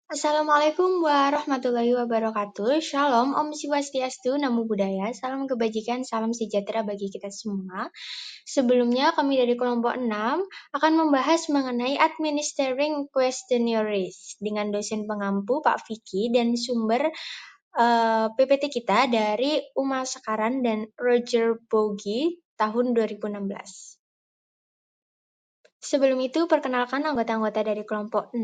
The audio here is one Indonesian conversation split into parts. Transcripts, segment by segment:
Assalamualaikum warahmatullahi wabarakatuh. Shalom, Om Swastiastu, Namo Buddhaya, salam kebajikan, salam sejahtera bagi kita semua. Sebelumnya kami dari kelompok 6 akan membahas mengenai Administering Questionnaires dengan dosen pengampu Pak Vicky dan sumber PPT kita dari Uma Sekaran dan Roger Bogi tahun 2016. Sebelum itu, perkenalkan anggota-anggota dari kelompok 6,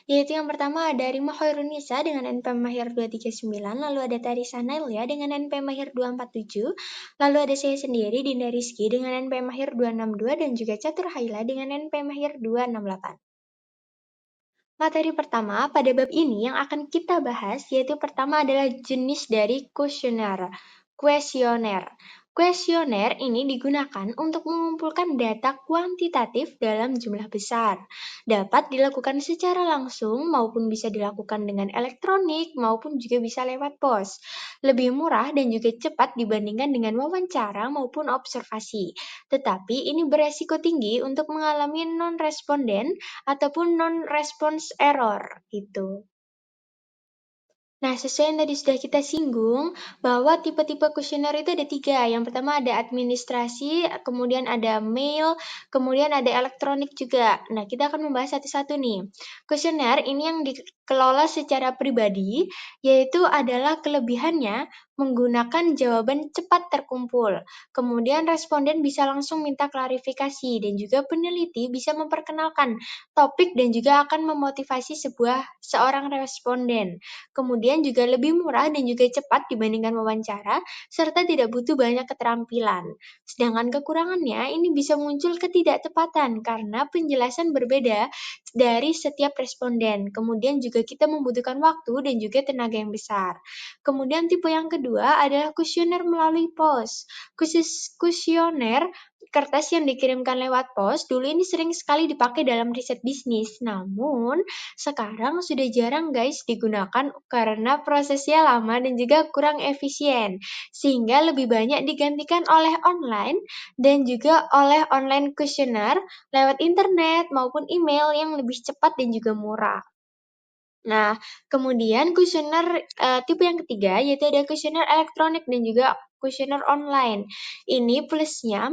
yaitu yang pertama ada Rima Khairunisa dengan NPM Mahir 239, lalu ada Tarisa Nailia dengan NPM Mahir 247, lalu ada saya sendiri, Dinda Rizky, dengan NPM Mahir 262, dan juga Catur Haila dengan NPM Mahir 268. Materi pertama pada bab ini yang akan kita bahas yaitu pertama adalah jenis dari kuesioner. Kuesioner ini digunakan untuk mengumpulkan data kuantitatif dalam jumlah besar. Dapat dilakukan secara langsung maupun bisa dilakukan dengan elektronik maupun juga bisa lewat pos. Lebih murah dan juga cepat dibandingkan dengan wawancara maupun observasi. Tetapi ini beresiko tinggi untuk mengalami non-responden ataupun non-response error gitu. Nah, sesuai yang tadi sudah kita singgung, bahwa tipe-tipe kuesioner itu ada 3. Yang pertama ada administrasi, kemudian ada mail, kemudian ada elektronik juga. Nah, kita akan membahas satu-satu nih. Kuesioner ini yang dikelola secara pribadi, yaitu adalah kelebihannya menggunakan jawaban cepat terkumpul. Kemudian responden bisa langsung minta klarifikasi, dan juga peneliti bisa memperkenalkan topik dan juga akan memotivasi seorang responden. Kemudian juga lebih murah dan juga cepat dibandingkan wawancara, serta tidak butuh banyak keterampilan. Sedangkan kekurangannya ini bisa muncul ketidaktepatan karena penjelasan berbeda dari setiap responden. Kemudian juga kita membutuhkan waktu dan juga tenaga yang besar. Kemudian tipe yang kedua adalah kuesioner melalui pos. Kuesioner kertas yang dikirimkan lewat pos dulu ini sering sekali dipakai dalam riset bisnis. Namun sekarang sudah jarang guys digunakan karena prosesnya lama dan juga kurang efisien. Sehingga lebih banyak digantikan oleh online dan juga oleh online kuesioner lewat internet maupun email yang lebih cepat dan juga murah. Nah, kemudian kuesioner tipe yang ketiga yaitu ada kuesioner elektronik dan juga kuesioner online. Ini plusnya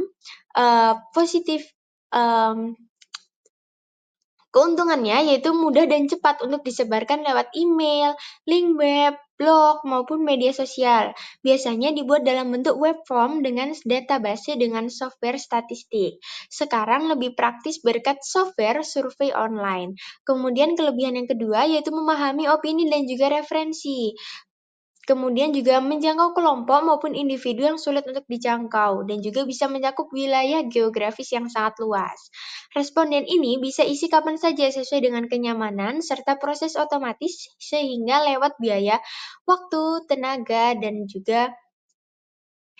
positif keuntungannya yaitu mudah dan cepat untuk disebarkan lewat email, link web, blog, maupun media sosial. Biasanya dibuat dalam bentuk web form dengan database dengan software statistik. Sekarang lebih praktis berkat software survei online. Kemudian kelebihan yang kedua yaitu memahami opini dan juga referensi. Kemudian juga menjangkau kelompok maupun individu yang sulit untuk dijangkau dan juga bisa mencakup wilayah geografis yang sangat luas. Responden ini bisa isi kapan saja sesuai dengan kenyamanan serta proses otomatis sehingga lewat biaya, waktu, tenaga, dan juga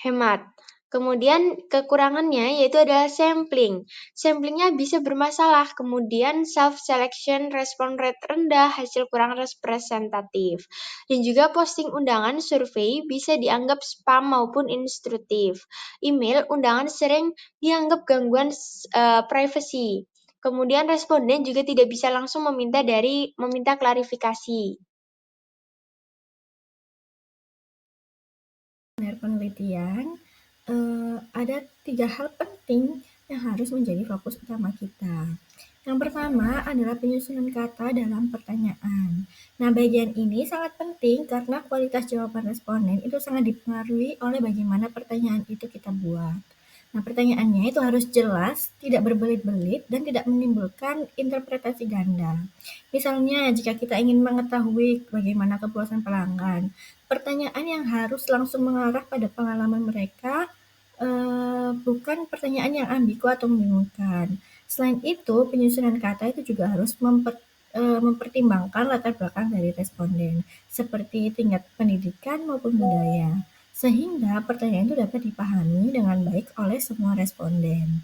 hemat. Kemudian kekurangannya yaitu adalah sampling. Samplingnya bisa bermasalah, kemudian self-selection, respon rate rendah, hasil kurang representatif. Dan juga posting undangan survei bisa dianggap spam maupun instruktif. Email undangan sering dianggap gangguan privacy. Kemudian responden juga tidak bisa langsung meminta klarifikasi. Penelitian, ada 3 hal penting yang harus menjadi fokus utama kita. Yang pertama adalah penyusunan kata dalam pertanyaan. Nah, bagian ini sangat penting karena kualitas jawaban responden itu sangat dipengaruhi oleh bagaimana pertanyaan itu kita buat. Nah, pertanyaannya itu harus jelas, tidak berbelit-belit, dan tidak menimbulkan interpretasi ganda. Misalnya, jika kita ingin mengetahui bagaimana kepuasan pelanggan, pertanyaan yang harus langsung mengarah pada pengalaman mereka, bukan pertanyaan yang ambigu atau membingungkan. Selain itu, penyusunan kata itu juga harus mempertimbangkan latar belakang dari responden, seperti tingkat pendidikan maupun budaya, sehingga pertanyaan itu dapat dipahami dengan baik oleh semua responden.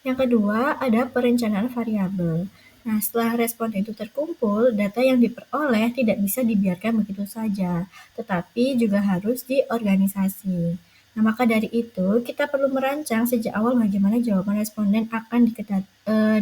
Yang kedua, ada perencanaan variabel. Nah, setelah respon itu terkumpul, data yang diperoleh tidak bisa dibiarkan begitu saja, tetapi juga harus diorganisasi. Nah, maka dari itu, kita perlu merancang sejak awal bagaimana jawaban responden akan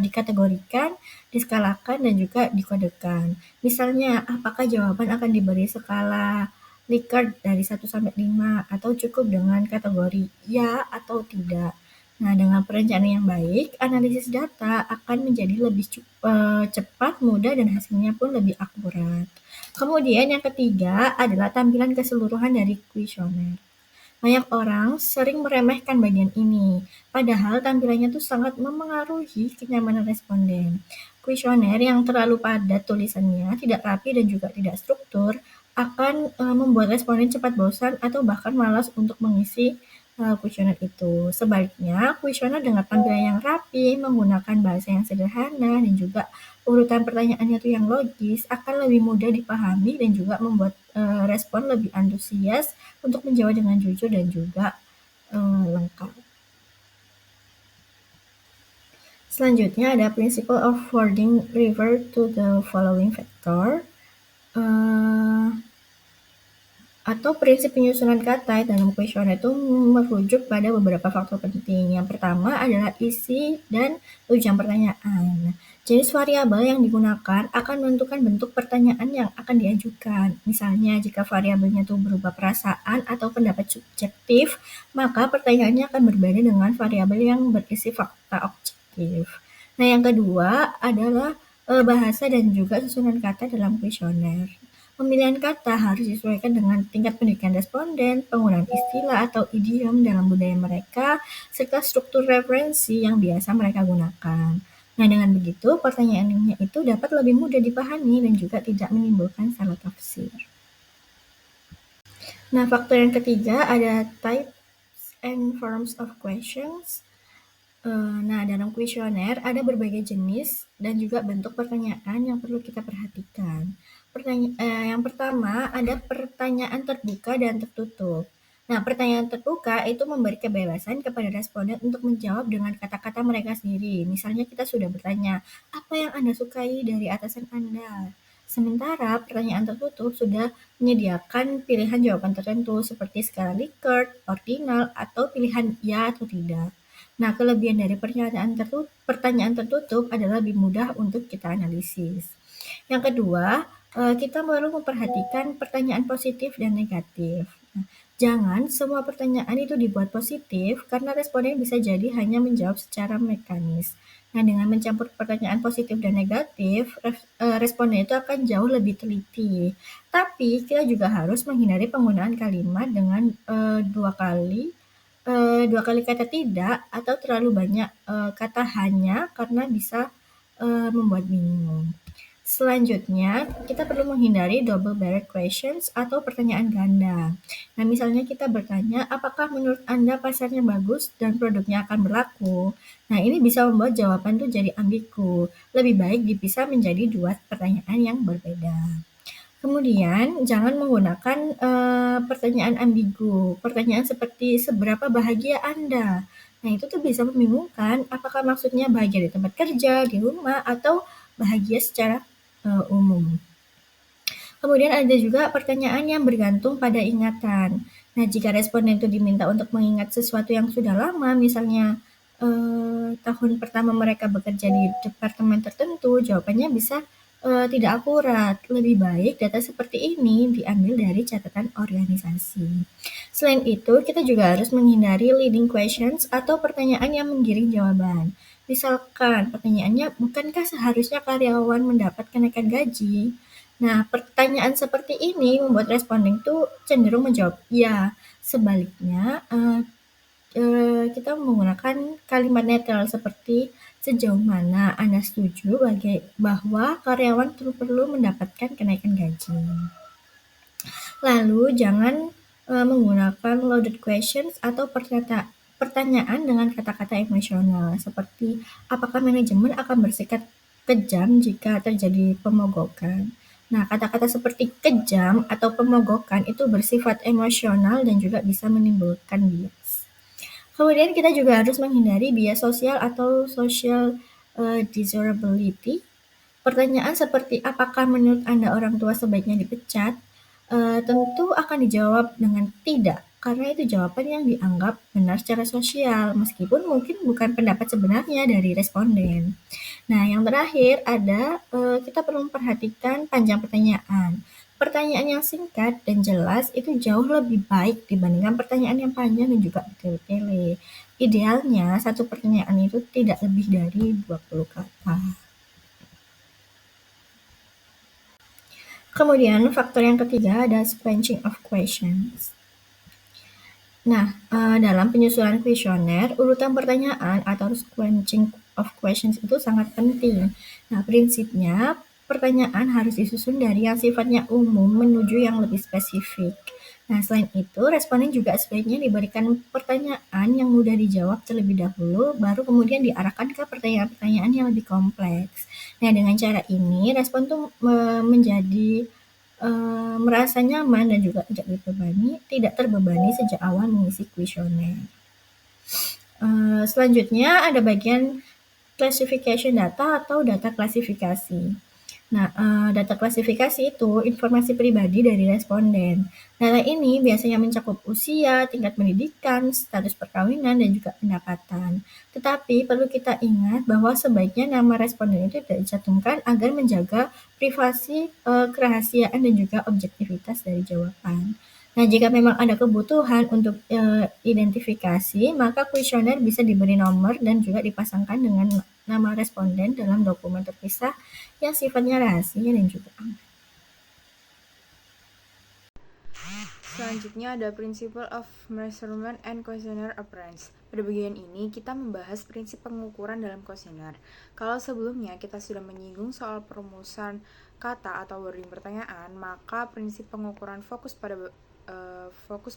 dikategorikan, diskalakan, dan juga dikodekan. Misalnya, apakah jawaban akan diberi skala Likert dari 1 sampai 5 atau cukup dengan kategori ya atau tidak. Nah, dengan perencanaan yang baik, analisis data akan menjadi lebih cepat, mudah, dan hasilnya pun lebih akurat. Kemudian yang ketiga adalah tampilan keseluruhan dari kuesioner. Banyak orang sering meremehkan bagian ini, padahal tampilannya tuh sangat memengaruhi kenyamanan responden. Kuesioner yang terlalu padat tulisannya, tidak rapi dan juga tidak struktur, akan membuat responden cepat bosan atau bahkan malas untuk mengisi kuesioner itu. Sebaliknya, kuesioner dengan tampilan yang rapi, menggunakan bahasa yang sederhana, dan juga urutan pertanyaannya itu yang logis, akan lebih mudah dipahami dan juga membuat respon lebih antusias untuk menjawab dengan jujur dan juga lengkap. Selanjutnya ada principle of wording refer to the following factor. Atau prinsip penyusunan kata dalam kuesioner itu merujuk pada beberapa faktor penting. Yang pertama adalah isi dan tujuan pertanyaan. Jenis variabel yang digunakan akan menentukan bentuk pertanyaan yang akan diajukan. Misalnya, jika variabelnya itu berupa perasaan atau pendapat subjektif, maka pertanyaannya akan berbeda dengan variabel yang berisi fakta objektif. Nah, yang kedua adalah bahasa dan juga susunan kata dalam kuesioner. Pemilihan kata harus disesuaikan dengan tingkat pendidikan responden, penggunaan istilah atau idiom dalam budaya mereka, serta struktur referensi yang biasa mereka gunakan. Nah, dengan begitu, pertanyaannya itu dapat lebih mudah dipahami dan juga tidak menimbulkan salah tafsir. Nah, faktor yang ketiga ada types and forms of questions. Nah, dalam kuesioner ada berbagai jenis dan juga bentuk pertanyaan yang perlu kita perhatikan. Yang pertama ada pertanyaan terbuka dan tertutup. Nah, pertanyaan terbuka itu memberi kebebasan kepada responden untuk menjawab dengan kata-kata mereka sendiri. Misalnya kita sudah bertanya, apa yang Anda sukai dari atasan Anda? Sementara pertanyaan tertutup sudah menyediakan pilihan jawaban tertentu seperti skala Likert, ordinal, atau pilihan ya atau tidak. Nah, kelebihan dari pertanyaan tertutup adalah lebih mudah untuk kita analisis. Yang kedua, kita perlu memperhatikan pertanyaan positif dan negatif. Nah, jangan semua pertanyaan itu dibuat positif karena responden bisa jadi hanya menjawab secara mekanis. Nah, dengan mencampur pertanyaan positif dan negatif, responden itu akan jauh lebih teliti. Tapi kita juga harus menghindari penggunaan kalimat dengan dua kali kata tidak atau terlalu banyak kata hanya karena bisa membuat bingung. Selanjutnya, kita perlu menghindari double-barrel questions atau pertanyaan ganda. Nah, misalnya kita bertanya, apakah menurut Anda pasarnya bagus dan produknya akan berlaku? Nah, ini bisa membuat jawaban itu jadi ambigu. Lebih baik dipisah menjadi dua pertanyaan yang berbeda. Kemudian, jangan menggunakan pertanyaan ambigu. Pertanyaan seperti seberapa bahagia Anda? Nah, itu tuh bisa membingungkan. Apakah maksudnya bahagia di tempat kerja, di rumah, atau bahagia secara umum? Kemudian ada juga pertanyaan yang bergantung pada ingatan. Nah, jika responden itu diminta untuk mengingat sesuatu yang sudah lama, misalnya tahun pertama mereka bekerja di departemen tertentu, jawabannya bisa tidak akurat. Lebih baik data seperti ini diambil dari catatan organisasi. Selain itu, kita juga harus menghindari leading questions atau pertanyaan yang menggiring jawaban. Misalkan pertanyaannya, bukankah seharusnya karyawan mendapat kenaikan gaji? Nah, pertanyaan seperti ini membuat responden tuh cenderung menjawab ya. Sebaliknya, kita menggunakan kalimat netral seperti sejauh mana Anda setuju bahwa karyawan perlu mendapatkan kenaikan gaji. Lalu, jangan menggunakan loaded questions atau pertanyaan dengan kata-kata emosional seperti apakah manajemen akan bersikap kejam jika terjadi pemogokan. Nah, kata-kata seperti kejam atau pemogokan itu bersifat emosional dan juga bisa menimbulkan bias. Kemudian kita juga harus menghindari bias sosial atau social desirability. Pertanyaan seperti apakah menurut Anda orang tua sebaiknya dipecat tentu akan dijawab dengan tidak karena itu jawaban yang dianggap benar secara sosial, meskipun mungkin bukan pendapat sebenarnya dari responden. Nah, yang terakhir kita perlu memperhatikan panjang pertanyaan. Pertanyaan yang singkat dan jelas itu jauh lebih baik dibandingkan pertanyaan yang panjang dan juga bertele-tele. Idealnya, satu pertanyaan itu tidak lebih dari 20 kata. Kemudian, faktor yang ketiga ada sequencing of questions. Nah, dalam penyusunan kuesioner, urutan pertanyaan atau sequencing of questions itu sangat penting. Nah, prinsipnya pertanyaan harus disusun dari yang sifatnya umum menuju yang lebih spesifik. Nah, selain itu, responden juga sebaiknya diberikan pertanyaan yang mudah dijawab terlebih dahulu, baru kemudian diarahkan ke pertanyaan-pertanyaan yang lebih kompleks. Nah, dengan cara ini, respon tuh menjadi merasa nyaman dan juga tidak terbebani sejak awal mengisi kuesioner. Selanjutnya ada bagian classification data atau data klasifikasi. Nah, data klasifikasi itu informasi pribadi dari responden. Data ini biasanya mencakup usia, tingkat pendidikan, status perkawinan, dan juga pendapatan. Tetapi perlu kita ingat bahwa sebaiknya nama responden itu tidak dicantumkan agar menjaga privasi, kerahasiaan, dan juga objektivitas dari jawaban. Nah, jika memang ada kebutuhan untuk identifikasi, maka kuesioner bisa diberi nomor dan juga dipasangkan dengan nama responden dalam dokumen terpisah yang sifatnya rahasia dan juga aman. Selanjutnya ada Principle of Measurement and Questionnaire Appearance. Pada bagian ini kita membahas prinsip pengukuran dalam kuesioner. Kalau sebelumnya kita sudah menyinggung soal perumusan kata atau wording pertanyaan, maka prinsip pengukuran fokus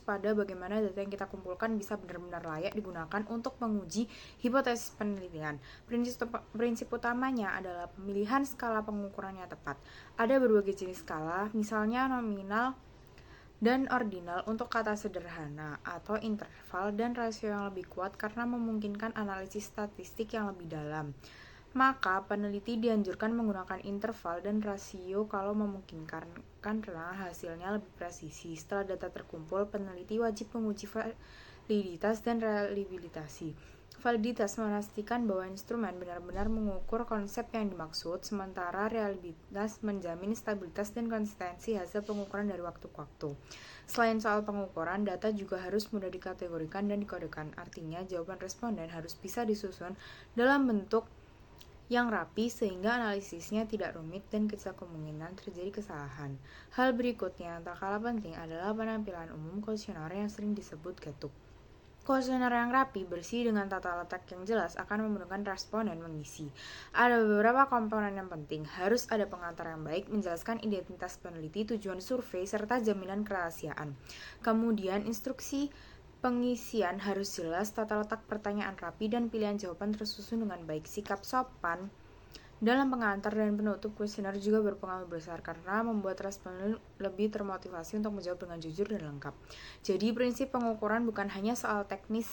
pada bagaimana data yang kita kumpulkan bisa benar-benar layak digunakan untuk menguji hipotesis penelitian. Prinsip utamanya adalah pemilihan skala pengukurannya tepat. Ada berbagai jenis skala, misalnya nominal dan ordinal untuk kata sederhana atau interval dan rasio yang lebih kuat karena memungkinkan analisis statistik yang lebih dalam. Maka peneliti dianjurkan menggunakan interval dan rasio kalau memungkinkan karena hasilnya lebih presisi. Setelah data terkumpul, peneliti wajib menguji validitas dan reliabilitas. Validitas memastikan bahwa instrumen benar-benar mengukur konsep yang dimaksud, sementara reliabilitas menjamin stabilitas dan konsistensi hasil pengukuran dari waktu ke waktu. Selain soal pengukuran, data juga harus mudah dikategorikan dan dikodekan. Artinya, jawaban responden harus bisa disusun dalam bentuk yang rapi sehingga analisisnya tidak rumit dan kecil kemungkinan terjadi kesalahan. Hal berikutnya yang tak kalah penting adalah penampilan umum kuesioner yang sering disebut getuk. Kuesioner yang rapi, bersih, dengan tata letak yang jelas akan memudahkan responden mengisi. Ada beberapa komponen yang penting. Harus ada pengantar yang baik, menjelaskan identitas peneliti, tujuan survei, serta jaminan kerahasiaan. Kemudian, instruksi pengisian harus jelas, tata letak pertanyaan rapi, dan pilihan jawaban tersusun dengan baik. Sikap sopan dalam pengantar dan penutup kuesioner juga berpengaruh besar karena membuat responden lebih termotivasi untuk menjawab dengan jujur dan lengkap. Jadi prinsip pengukuran bukan hanya soal teknis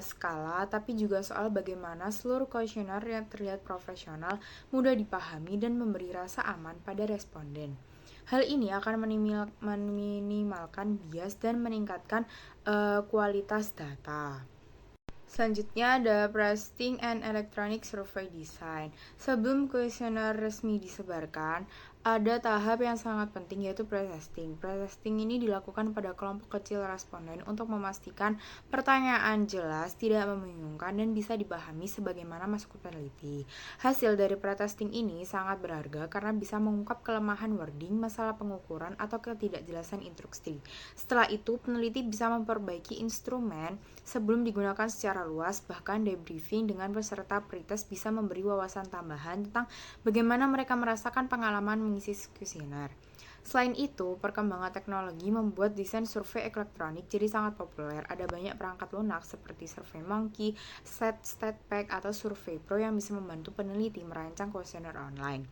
skala, tapi juga soal bagaimana seluruh kuesioner yang terlihat profesional, mudah dipahami, dan memberi rasa aman pada responden. Hal ini akan meminimalkan bias dan meningkatkan kualitas data. Selanjutnya ada Printing and Electronic Survey Design. Sebelum kuesioner resmi disebarkan, ada tahap yang sangat penting yaitu pre-testing. Pre-testing ini dilakukan pada kelompok kecil responden untuk memastikan pertanyaan jelas, tidak membingungkan, dan bisa dipahami sebagaimana masukan peneliti. Hasil dari pre-testing ini sangat berharga karena bisa mengungkap kelemahan wording, masalah pengukuran, atau ketidakjelasan instruksi. Setelah itu, peneliti bisa memperbaiki instrumen sebelum digunakan secara luas, bahkan debriefing dengan peserta pretest bisa memberi wawasan tambahan tentang bagaimana mereka merasakan pengalaman mengisi kuesioner. Selain itu, perkembangan teknologi membuat desain survei elektronik jadi sangat populer. Ada banyak perangkat lunak seperti SurveyMonkey, StatPack, atau SurveyPro yang bisa membantu peneliti merancang kuesioner online.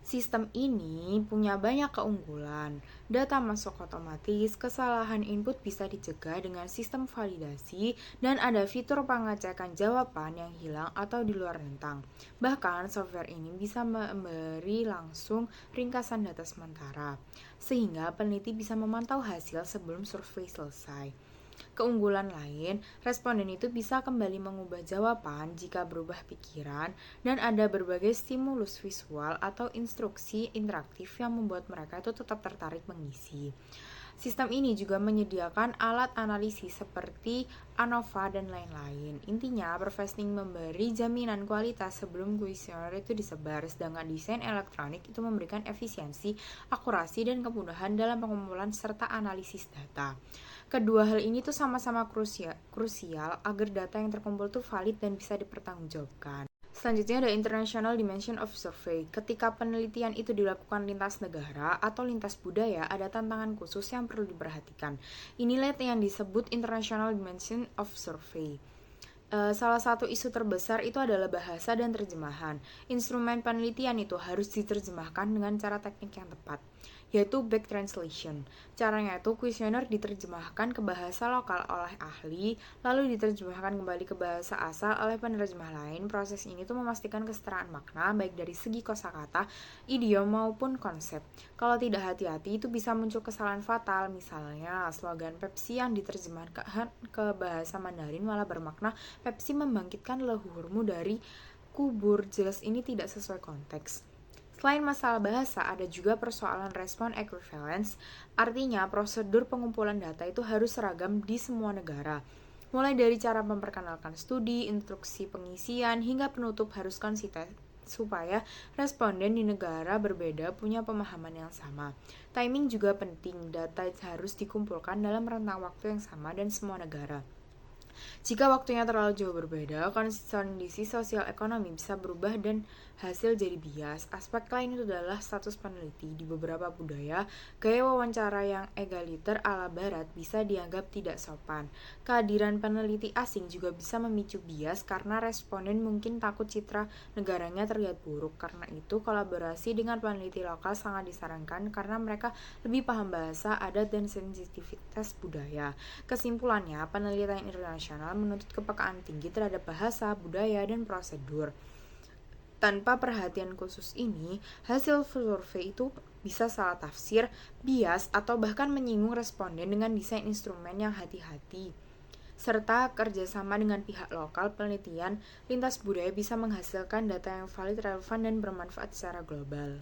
Sistem ini punya banyak keunggulan. Data masuk otomatis, kesalahan input bisa dicegah dengan sistem validasi, dan ada fitur pengecekan jawaban yang hilang atau di luar rentang. Bahkan, software ini bisa memberi langsung ringkasan data sementara, sehingga peneliti bisa memantau hasil sebelum survei selesai. Keunggulan lain, responden itu bisa kembali mengubah jawaban jika berubah pikiran, dan ada berbagai stimulus visual atau instruksi interaktif yang membuat mereka itu tetap tertarik mengisi. Sistem ini juga menyediakan alat analisis seperti ANOVA dan lain-lain. Intinya, Profesning memberi jaminan kualitas sebelum kuesioner itu disebar, sedangkan desain elektronik itu memberikan efisiensi, akurasi, dan kemudahan dalam pengumpulan serta analisis data. Kedua hal ini tuh sama-sama krusial agar data yang terkumpul tuh valid dan bisa dipertanggungjawabkan. Selanjutnya ada International Dimension of Survey. Ketika penelitian itu dilakukan lintas negara atau lintas budaya, ada tantangan khusus yang perlu diperhatikan. Inilah yang disebut International Dimension of Survey. Salah satu isu terbesar itu adalah bahasa dan terjemahan. Instrumen penelitian itu harus diterjemahkan dengan cara teknik yang tepat, yaitu back translation. Caranya itu kuesioner diterjemahkan ke bahasa lokal oleh ahli, lalu diterjemahkan kembali ke bahasa asal oleh penerjemah lain. Proses ini tuh memastikan kesetaraan makna, baik dari segi kosakata, idiom maupun konsep. Kalau tidak hati-hati, itu bisa muncul kesalahan fatal. Misalnya, slogan Pepsi yang diterjemahkan ke bahasa Mandarin malah bermakna Pepsi membangkitkan leluhurmu dari kubur. Jelas ini tidak sesuai konteks. Selain masalah bahasa, ada juga persoalan respon equivalence, artinya prosedur pengumpulan data itu harus seragam di semua negara. Mulai dari cara memperkenalkan studi, instruksi pengisian, hingga penutup harus konsisten supaya responden di negara berbeda punya pemahaman yang sama. Timing juga penting, data harus dikumpulkan dalam rentang waktu yang sama dan semua negara. Jika waktunya terlalu jauh berbeda, kondisi sosial ekonomi bisa berubah dan hasil jadi bias. Aspek lain itu adalah status peneliti. Di beberapa budaya, gaya wawancara yang egaliter ala barat bisa dianggap tidak sopan. Kehadiran peneliti asing juga bisa memicu bias karena responden mungkin takut citra negaranya terlihat buruk. Karena itu, kolaborasi dengan peneliti lokal sangat disarankan karena mereka lebih paham bahasa, adat, dan sensitivitas budaya. Kesimpulannya, penelitian internasional menuntut kepekaan tinggi terhadap bahasa, budaya, dan prosedur. Tanpa perhatian khusus ini, hasil survei itu bisa salah tafsir, bias, atau bahkan menyinggung responden dengan desain instrumen yang hati-hati. Serta kerjasama dengan pihak lokal, penelitian lintas budaya bisa menghasilkan data yang valid, relevan, dan bermanfaat secara global.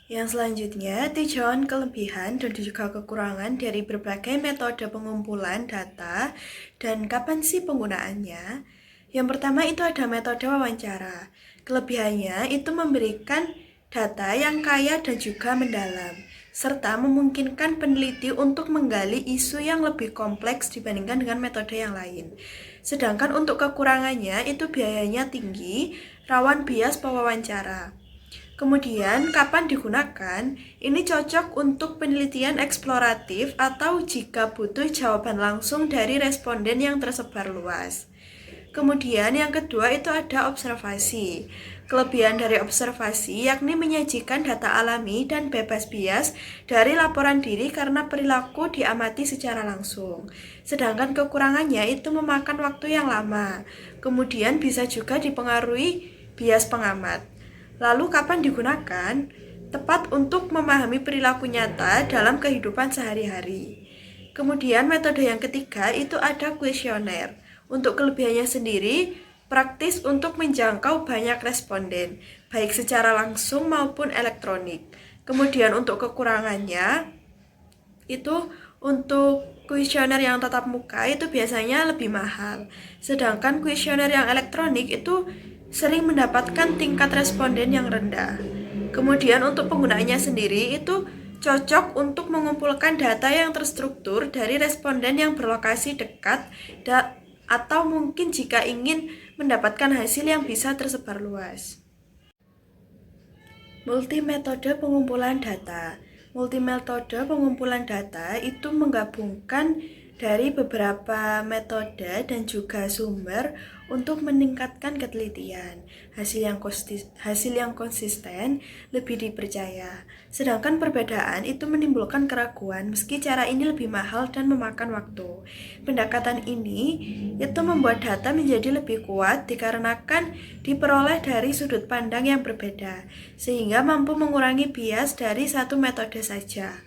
Yang selanjutnya, tinjauan kelebihan dan juga kekurangan dari berbagai metode pengumpulan data dan kapan sih penggunaannya. Yang pertama itu ada metode wawancara. Kelebihannya itu memberikan data yang kaya dan juga mendalam, serta memungkinkan peneliti untuk menggali isu yang lebih kompleks dibandingkan dengan metode yang lain. Sedangkan untuk kekurangannya itu biayanya tinggi, rawan bias pewawancara. Kemudian, kapan digunakan? Ini cocok untuk penelitian eksploratif atau jika butuh jawaban langsung dari responden yang tersebar luas. Kemudian yang kedua itu ada observasi. Kelebihan dari observasi yakni menyajikan data alami dan bebas bias dari laporan diri karena perilaku diamati secara langsung. Sedangkan kekurangannya itu memakan waktu yang lama. Kemudian bisa juga dipengaruhi bias pengamat. Lalu kapan digunakan? Tepat untuk memahami perilaku nyata dalam kehidupan sehari-hari. Kemudian metode yang ketiga itu ada kuesioner. Untuk kelebihannya sendiri, praktis untuk menjangkau banyak responden, baik secara langsung maupun elektronik. Kemudian untuk kekurangannya, itu untuk kuesioner yang tatap muka itu biasanya lebih mahal. Sedangkan kuesioner yang elektronik itu sering mendapatkan tingkat responden yang rendah. Kemudian untuk penggunaannya sendiri itu cocok untuk mengumpulkan data yang terstruktur dari responden yang berlokasi dekat atau mungkin jika ingin mendapatkan hasil yang bisa tersebar luas. Multimetode pengumpulan data. Multimetode pengumpulan data itu menggabungkan dari beberapa metode dan juga sumber untuk meningkatkan ketelitian. Hasil yang konsisten lebih dipercaya. Sedangkan perbedaan itu menimbulkan keraguan meski cara ini lebih mahal dan memakan waktu. Pendekatan ini itu membuat data menjadi lebih kuat dikarenakan diperoleh dari sudut pandang yang berbeda, sehingga mampu mengurangi bias dari satu metode saja.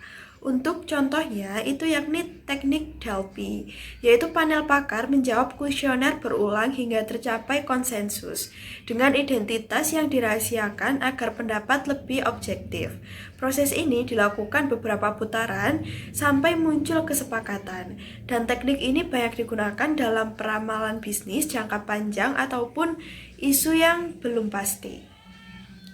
Untuk contohnya itu yakni teknik Delphi, yaitu panel pakar menjawab kuesioner berulang hingga tercapai konsensus dengan identitas yang dirahasiakan agar pendapat lebih objektif. Proses ini dilakukan beberapa putaran sampai muncul kesepakatan, dan teknik ini banyak digunakan dalam peramalan bisnis jangka panjang ataupun isu yang belum pasti.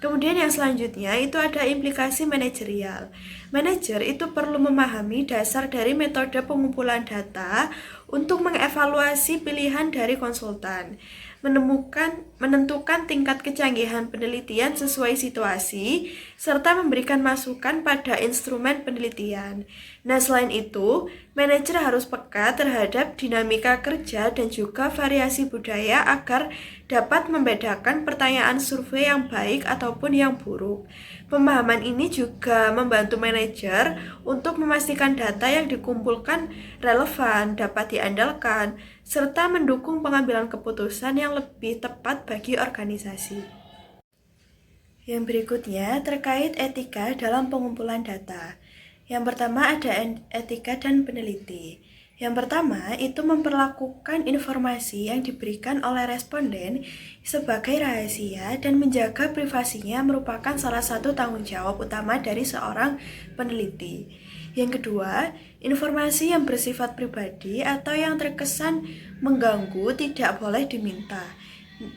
Kemudian yang selanjutnya itu ada implikasi manajerial. Manajer itu perlu memahami dasar dari metode pengumpulan data untuk mengevaluasi pilihan dari konsultan, menentukan tingkat kecanggihan penelitian sesuai situasi, serta memberikan masukan pada instrumen penelitian. Nah, selain itu, manajer harus peka terhadap dinamika kerja dan juga variasi budaya agar dapat membedakan pertanyaan survei yang baik ataupun yang buruk. Pemahaman ini juga membantu manajer untuk memastikan data yang dikumpulkan relevan, dapat diandalkan, serta mendukung pengambilan keputusan yang lebih tepat bagi organisasi. Yang berikutnya terkait etika dalam pengumpulan data. Yang pertama ada etika dan peneliti. Yang pertama itu memperlakukan informasi yang diberikan oleh responden sebagai rahasia dan menjaga privasinya merupakan salah satu tanggung jawab utama dari seorang peneliti. Yang kedua, informasi yang bersifat pribadi atau yang terkesan mengganggu tidak boleh diminta.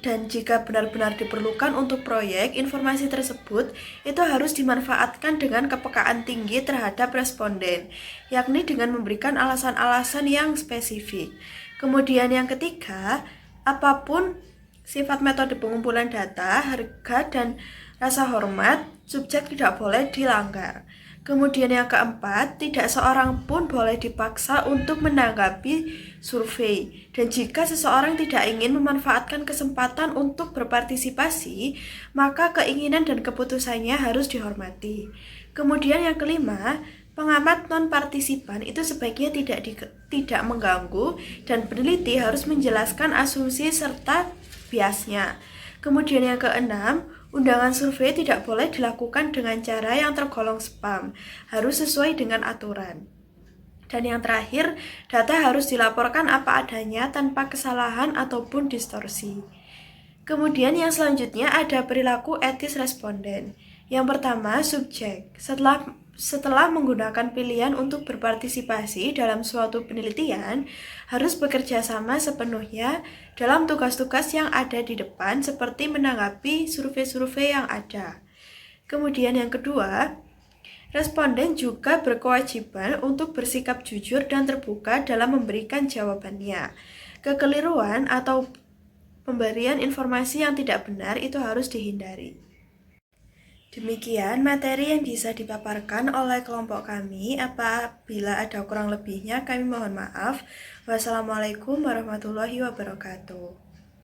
Dan jika benar-benar diperlukan untuk proyek, informasi tersebut itu harus dimanfaatkan dengan kepekaan tinggi terhadap responden, yakni dengan memberikan alasan-alasan yang spesifik. Kemudian yang ketiga, apapun sifat metode pengumpulan data, harga dan rasa hormat, subjek tidak boleh dilanggar. Kemudian yang keempat, tidak seorang pun boleh dipaksa untuk menanggapi survei. Dan jika seseorang tidak ingin memanfaatkan kesempatan untuk berpartisipasi, maka keinginan dan keputusannya harus dihormati. Kemudian yang kelima, pengamat non-partisipan itu sebaiknya tidak mengganggu dan peneliti harus menjelaskan asumsi serta biasnya. Kemudian yang keenam, undangan survei tidak boleh dilakukan dengan cara yang tergolong spam, harus sesuai dengan aturan. Dan yang terakhir, data harus dilaporkan apa adanya tanpa kesalahan ataupun distorsi. Kemudian yang selanjutnya ada perilaku etis responden. Yang pertama, subjek. Setelah menggunakan pilihan untuk berpartisipasi dalam suatu penelitian, harus bekerja sama sepenuhnya dalam tugas-tugas yang ada di depan seperti menanggapi survei-survei yang ada. Kemudian yang kedua, responden juga berkewajiban untuk bersikap jujur dan terbuka dalam memberikan jawabannya. Kekeliruan atau pemberian informasi yang tidak benar itu harus dihindari. Demikian materi yang bisa dipaparkan oleh kelompok kami. Apabila ada kurang lebihnya, kami mohon maaf. Wassalamualaikum warahmatullahi wabarakatuh.